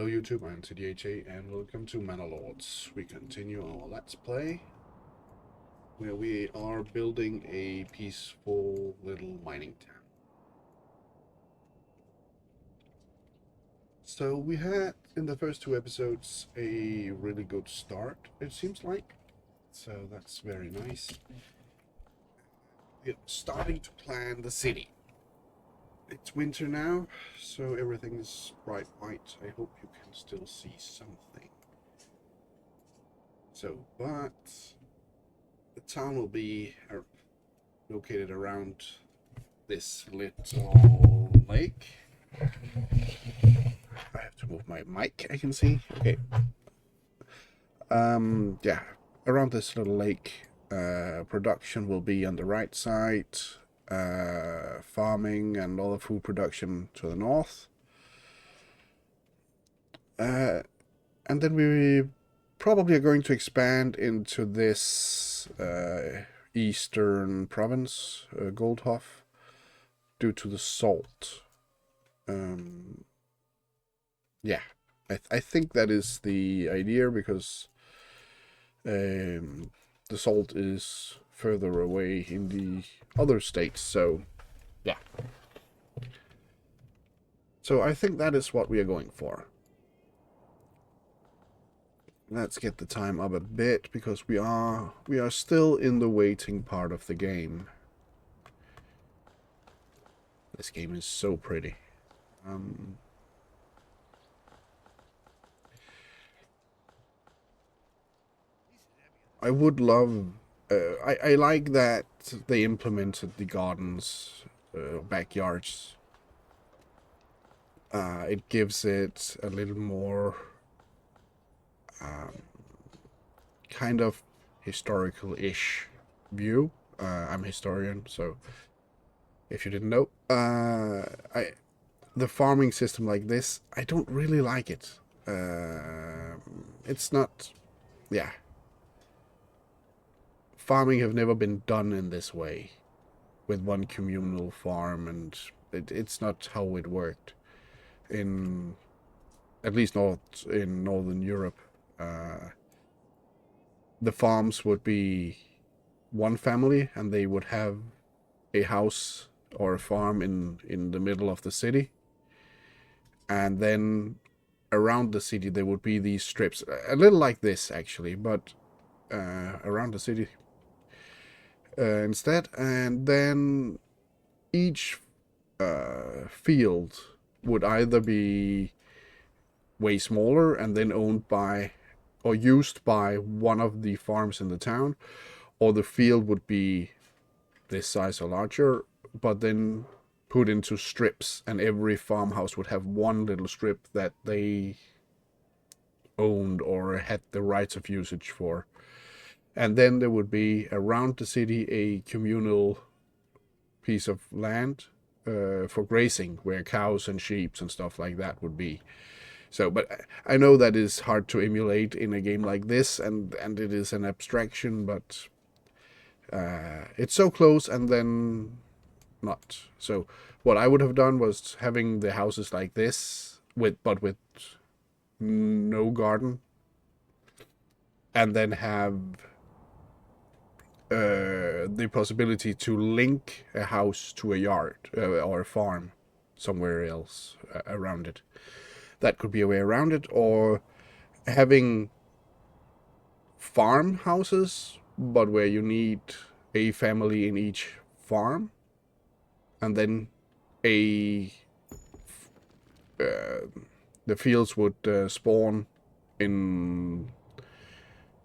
Hello YouTube, I'm TDHA and welcome to Manor Lords. We continue our Let's Play where we are building a peaceful little mining town. So we had in the first two episodes a really good start, it seems like. So that's very nice. We're starting to plan the city. It's winter now, so everything is bright white. I hope you can still see something. So, but the town will be located around this little lake. I have to move my mic, I can see. Okay. Yeah, around this little lake. Production will be on the right side. Farming and all the food production to the north. And then we probably are going to expand into this eastern province, Goldhof, due to the salt. Yeah, I think that is the idea because the salt is further away in the other states, so yeah. So I think that is what we are going for. Let's get the time up a bit because we are still in the waiting part of the game. This game is so pretty. I would love. I like that they implemented the gardens, backyards. It gives it a little more kind of historical-ish view. I'm a historian, so if you didn't know, the farming system like this, I don't really like it. It's not, yeah. Farming have never been done in this way, with one communal farm, and it's not how it worked in, at least not in Northern Europe. The farms would be one family, and they would have a house or a farm in the middle of the city, and then around the city there would be these strips, a little like this actually, but around the city instead, and then each field would either be way smaller and then owned by or used by one of the farms in the town, or the field would be this size or larger, but then put into strips, and every farmhouse would have one little strip that they owned or had the rights of usage for. And then there would be around the city a communal piece of land for grazing, where cows and sheep and stuff like that would be. So, but I know that is hard to emulate in a game like this, and it is an abstraction, but it's so close and then not. So what I would have done was having the houses like this, with no garden, and then have the possibility to link a house to a yard or a farm somewhere else around it. That could be a way around it, or having farmhouses, but where you need a family in each farm, and then the fields would spawn in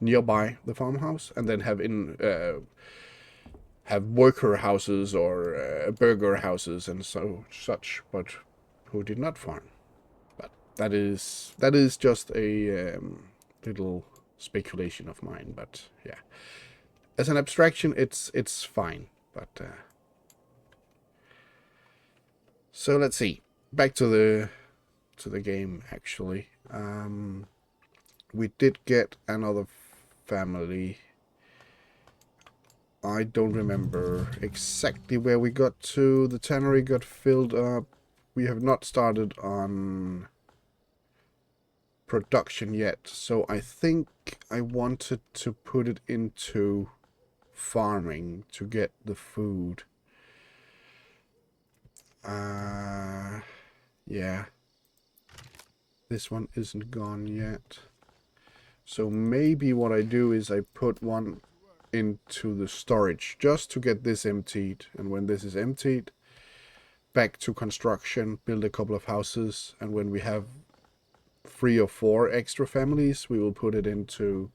nearby the farmhouse, and then have worker houses or burger houses and such, but who did not farm. But that is just a little speculation of mine. But yeah, as an abstraction, it's fine. But so let's see. Back to the game. Actually, we did get another family. I don't remember exactly where we got to. The tannery got filled up. We have not started on production yet, so I think I wanted to put it into farming to get the food. Yeah. This one isn't gone yet. So maybe what I do is I put one into the storage just to get this emptied. And when this is emptied, back to construction, build a couple of houses. And when we have 3 or 4 extra families, we will put it into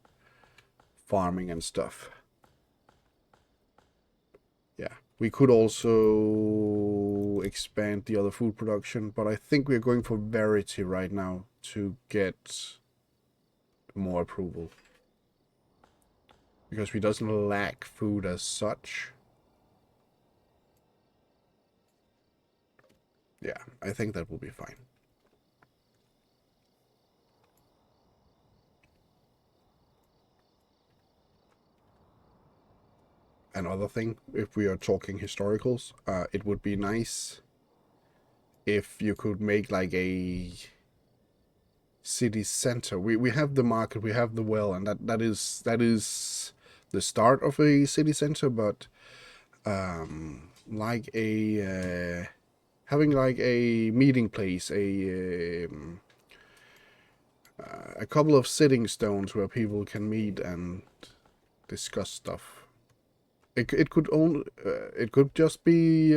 farming and stuff. Yeah, we could also expand the other food production, but I think we're going for variety right now to get more approval. Because we doesn't lack food as such. Yeah, I think that will be fine. Another thing, if we are talking historicals, it would be nice if you could make like a city center. We have the market, we have the well, and that is the start of a city center, but like a having like a meeting place, a couple of sitting stones where people can meet and discuss stuff. It could just be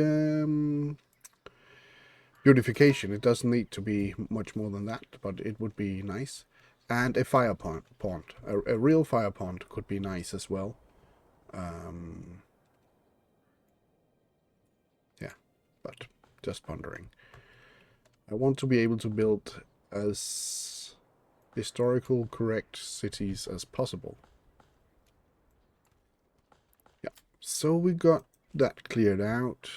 beautification. It doesn't need to be much more than that, but it would be nice. And a fire pond. A real fire pond could be nice as well. Yeah, but just pondering. I want to be able to build as historical correct cities as possible. Yeah, so we got that cleared out.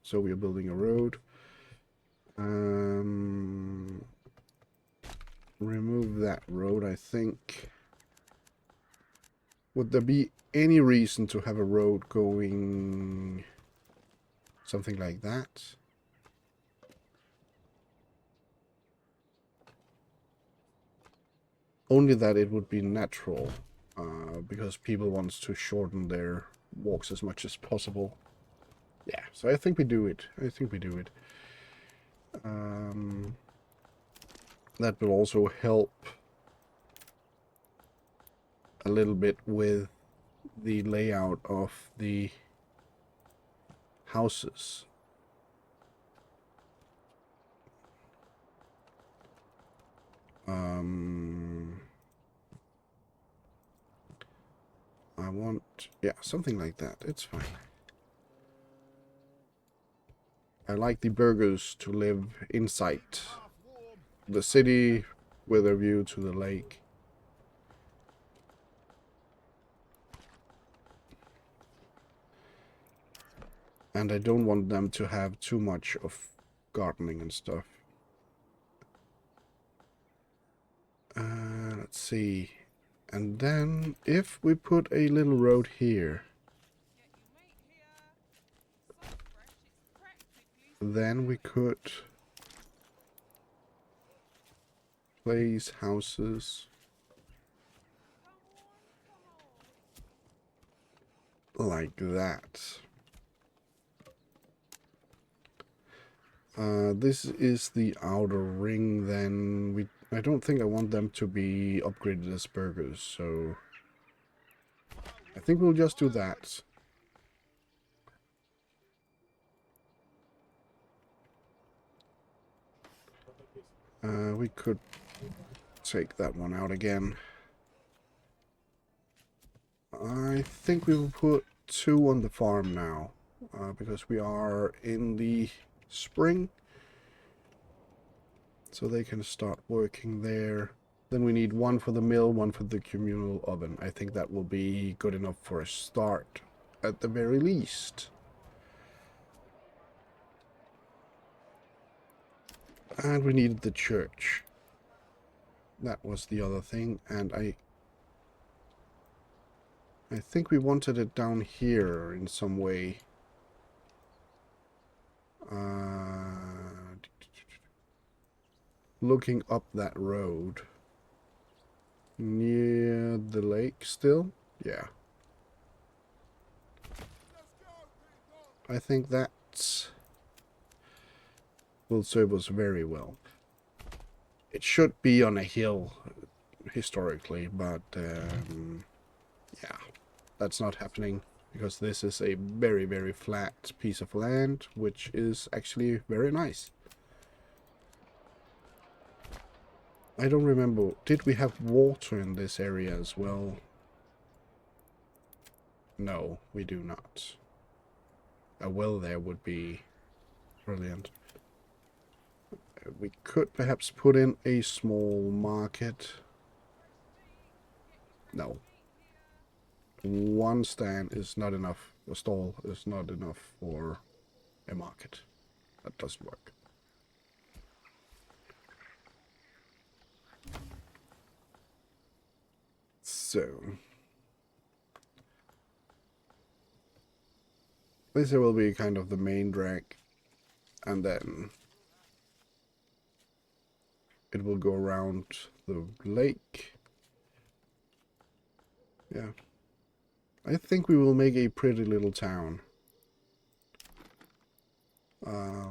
So we are building a road. Remove that road, I think. Would there be any reason to have a road going something like that? Only that it would be natural, because people want to shorten their walks as much as possible. Yeah, so I think we do it. That will also help a little bit with the layout of the houses. I want, yeah, something like that. It's fine. I like the burgers to live inside the city with a view to the lake. And I don't want them to have too much of gardening and stuff. Let's see. And then if we put a little road here, then we could place houses like that. This is the outer ring, then I don't think I want them to be upgraded as burgers, so I think we'll just do that. We could take that one out again. I think we will put 2 on the farm now, because we are in the spring, so they can start working there. Then we need 1 for the mill, 1 for the communal oven. I think that will be good enough for a start, at the very least. And we needed the church. That was the other thing, and I think we wanted it down here in some way. looking up that road. Near the lake still? Yeah. I think that will serve us very well. It should be on a hill historically, but yeah, that's not happening because this is a very, very flat piece of land, which is actually very nice. I don't remember, did we have water in this area as well? No, we do not. A well there would be brilliant. We could perhaps put in a small market. No. One stand is not enough. A stall is not enough for a market. That doesn't work. So this will be kind of the main drag, and then it will go around the lake. Yeah. I think we will make a pretty little town. I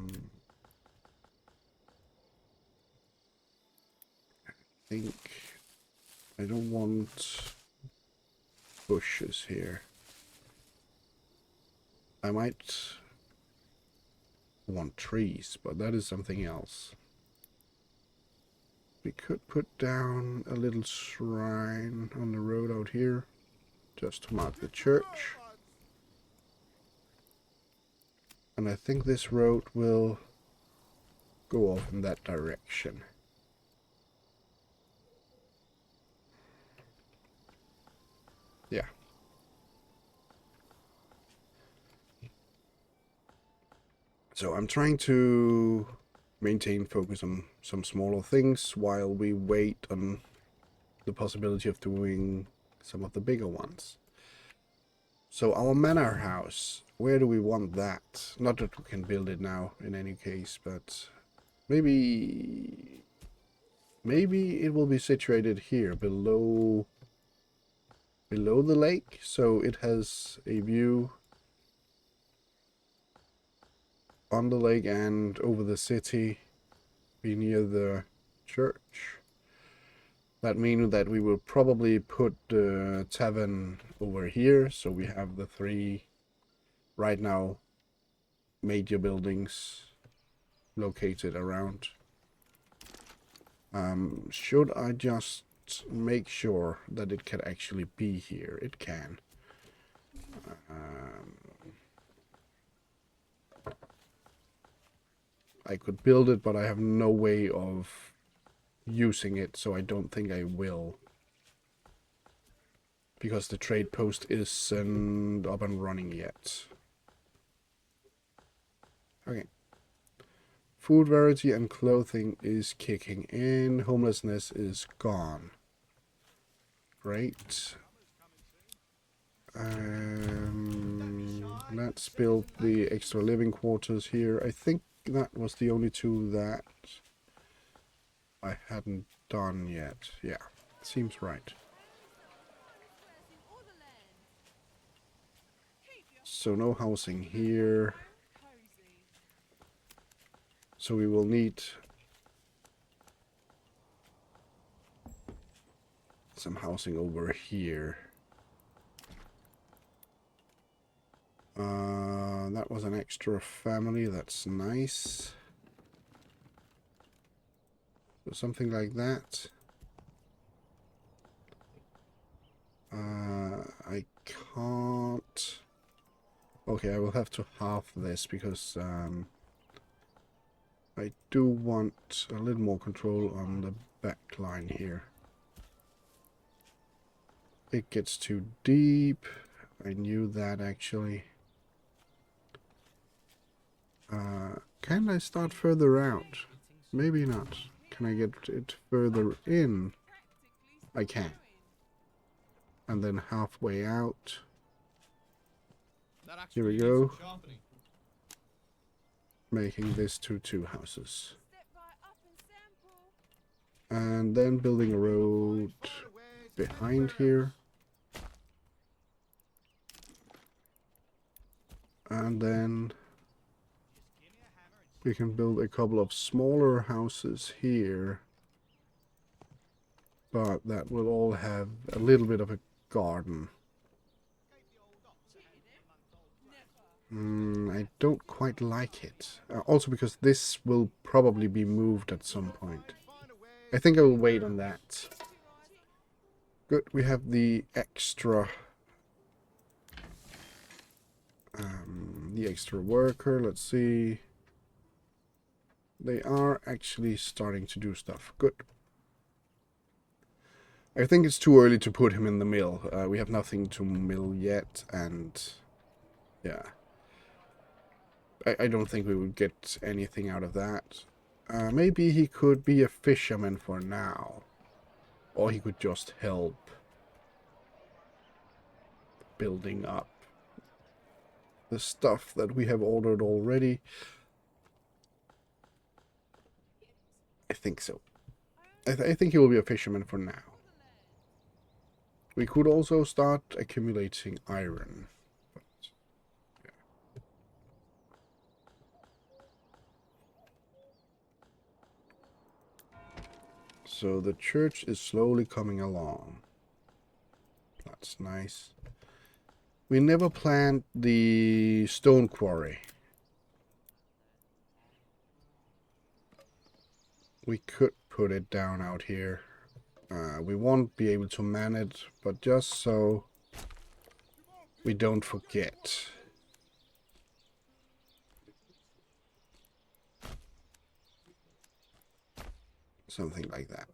think I don't want bushes here. I might want trees, but that is something else. We could put down a little shrine on the road out here, just to mark the church. And I think this road will go off in that direction. Yeah. So I'm trying to maintain focus on some smaller things while we wait on the possibility of doing some of the bigger ones. So our manor house, where do we want that? Not that we can build it now in any case, but maybe it will be situated here below the lake, so it has a view on the lake and over the city, be near the church. That means that we will probably put the tavern over here, so we have the three right now major buildings located around. Should I just make sure that it can actually be here? It can. I could build it, but I have no way of using it, so I don't think I will. Because the trade post isn't up and running yet. Okay. Food variety and clothing is kicking in. Homelessness is gone. Great. Let's build the extra living quarters here. I think that was the only two that I hadn't done yet. Yeah, seems right. So no housing here. So we will need some housing over here. That was an extra family. That's nice. So something like that. I can't. Okay, I will have to half this because I do want a little more control on the back line here. It gets too deep. I knew that actually. Can I start further out? Maybe not. Can I get it further in? I can. And then halfway out. Here we go. Making this to two houses. And then building a road behind here. And then we can build a couple of smaller houses here. But that will all have a little bit of a garden. I don't quite like it. Also because this will probably be moved at some point. I think I will wait on that. Good, we have the extra worker. Let's see. They are actually starting to do stuff. Good. I think it's too early to put him in the mill. We have nothing to mill yet, and yeah. I don't think we would get anything out of that. Maybe he could be a fisherman for now. Or he could just help building up the stuff that we have ordered already. I think so. I think he will be a fisherman for now. We could also start accumulating iron. But, yeah. So the church is slowly coming along. That's nice. We never planned the stone quarry. We could put it down out here. We won't be able to man it, but just so we don't forget. Something like that.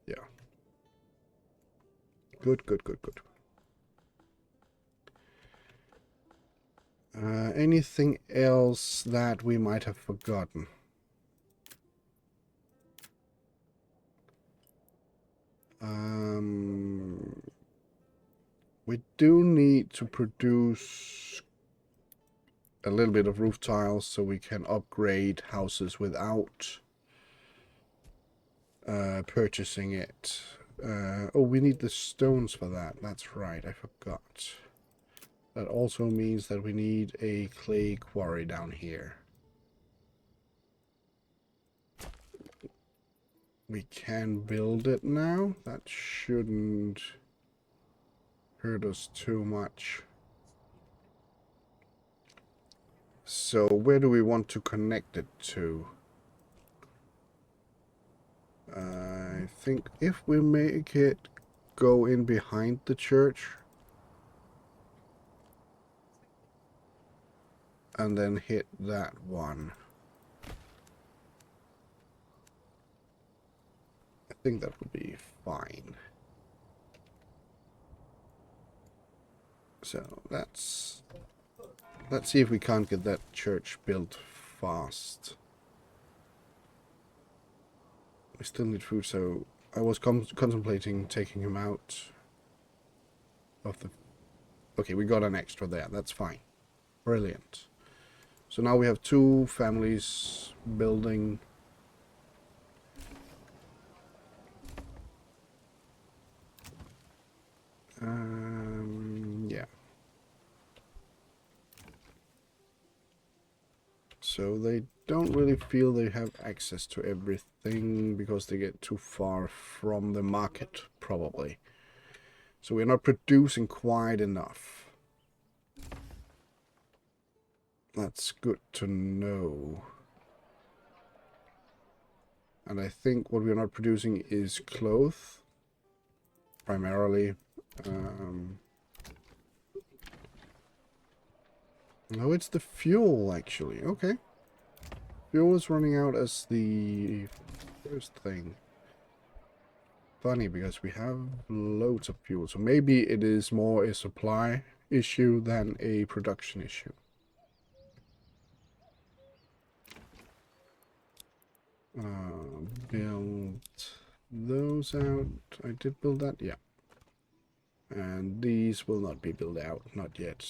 Yeah. Good, good, good, good. Anything else that we might have forgotten? We do need to produce a little bit of roof tiles so we can upgrade houses without purchasing it. Oh, we need the stones for that. That's right, I forgot. That also means that we need a clay quarry down here. We can build it now. That shouldn't hurt us too much. So where do we want to connect it to? I think if we make it go in behind the church and then hit that one. I think that would be fine. So let's see if we can't get that church built fast. We still need food, so I was contemplating taking him out of the... Okay, we got an extra there. That's fine. Brilliant. So now we have 2 families building. Yeah. So they don't really feel they have access to everything because they get too far from the market, probably. So we're not producing quite enough. That's good to know. And I think what we're not producing is clothes, primarily. No, it's the fuel, actually. Okay. Fuel is running out as the first thing. Funny, because we have loads of fuel. So maybe it is more a supply issue than a production issue. Build those out. I did build that, yeah. And these will not be built out, not yet.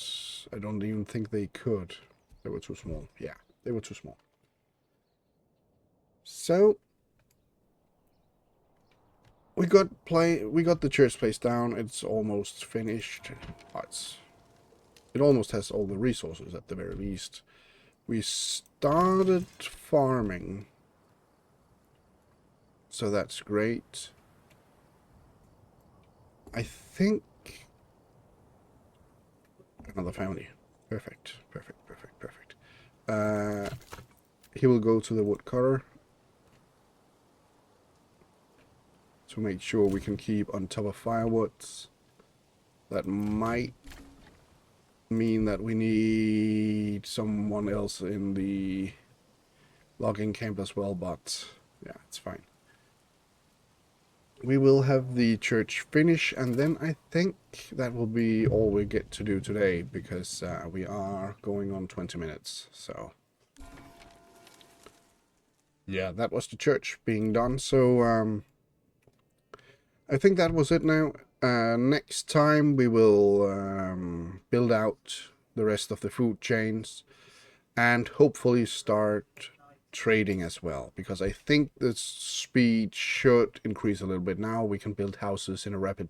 I don't even think they could. They were too small. Yeah, they were too small. So, we got the church place down. It's almost finished. It almost has all the resources at the very least. We started farming, so that's great. I think another family. Perfect. He will go to the woodcutter to make sure we can keep on top of firewoods. That might mean that we need someone else in the logging camp as well, but yeah, it's fine. We will have the church finish, and then I think that will be all we get to do today, because we are going on 20 minutes, so yeah, that was the church being done. So I think that was it now. Next time we will build out the rest of the food chains and hopefully start trading as well, because I think the speed should increase a little bit. Now we can build houses in a rapid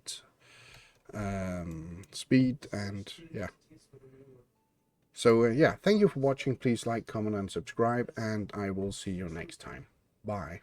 speed, and yeah. So yeah, thank you for watching. Please like, comment, and subscribe, and I will see you next time. Bye.